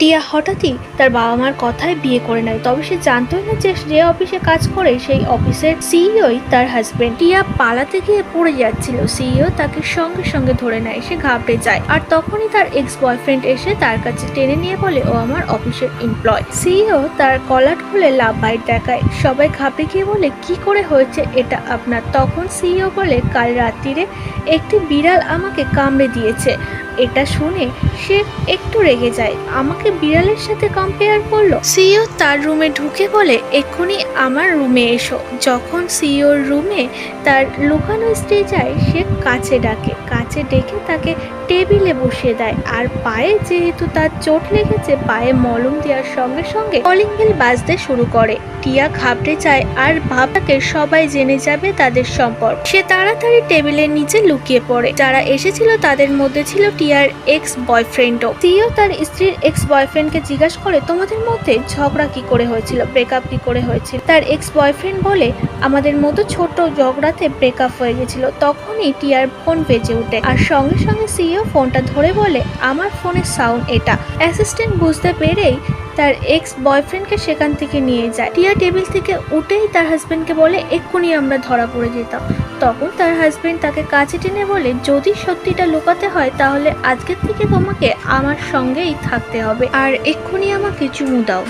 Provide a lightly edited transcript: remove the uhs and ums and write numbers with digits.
টিয়া হঠাৎই তার বাবা মার কথায় বিয়ে করে নেয়, তবে সে জানতোই না যে অফিসে কাজ করে সেই অফিসের সিইওই তার হাজবেন্ড। টিয়া পালাতে গিয়ে পড়ে যাচ্ছিল, সিইও তাকে সঙ্গে সঙ্গে ধরে নেয়। সে ঘাবড়ে যায়, আর তখনই তার এক্স বয়ফ্রেন্ড এসে তার কাছে টেনে নিয়ে বলে ও আমার অফিসের এমপ্লয়। সিইও তার কলার খুলে লাভ বাইট দেখায়। সবাই ঘাবড়ে গিয়ে বলে কি করে হয়েছে এটা আপনার? তখন সিইও বলে কাল রাত্রিরে একটি বিড়াল আমাকে কামড়ে দিয়েছে। এটা শুনে সে একটু রেগে যায়, আমাকে বিড়ালের সাথে কম্পেয়ার করলো। সিইও তার রুমে ঢুকে বলে এক্ষুনি আমার রুমে এসো। যখন সিইওর রুমে তার লুকানো স্ত্রী যায়, সে কাছে ডাকে, কাছে ডেকে তাকে টেবিলে বসিয়ে দেয়। আর পায়ে যেহেতু তার চোট লেগেছে, পায়ে মলম দেওয়ার সঙ্গে সঙ্গে কলিং বেল বাজতে শুরু করে। টিয়া ঘাবড়ে যায় আর ভাবটাকে সবাই জেনে যাবে তাদের সম্পর্ক। সে তাড়াতাড়ি টেবিলের নিচে লুকিয়ে পড়ে। যারা এসেছিল তাদের মধ্যে ছিল টিয়ার এক্স বয়ফ্রেন্ডও। সিইও তার স্ত্রীর এক্স বয়ফ্রেন্ডকে জিজ্ঞাসা করে তোমাদের মধ্যে ঝগড়া কি করে হয়েছিল, ব্রেকআপ কি করে হয়েছিল? তার এক্স বয়ফ্রেন্ড বলে আমাদের মধ্যে ছোট ঝগড়াতে ব্রেকআপ হয়ে গেছিল। তখনই টিয়ার ফোন বেজে ওঠে, আর সঙ্গে সঙ্গে সিইও ফোনটা ধরে বলে আমার ফোনের সাউন্ড এটা। অ্যাসিস্ট্যান্ট বুঝতে পেরেই তার এক্স বয়ফ্রেন্ডকে সেখান থেকে নিয়ে যায়। টিয়া টেবিল থেকে উঠেই তার হাজবেন্ডকে বলে এক্ষুনি আমরা ধরা পড়ে যেতাম। তখন তার হাজবেন্ড তাকে কাছে টেনে বলে যদি সত্যিটা লুকাতে হয় তাহলে আজকের থেকে তোমাকে আমার সঙ্গেই থাকতে হবে, আর এক্ষুনি আমাকে চুমু দাও।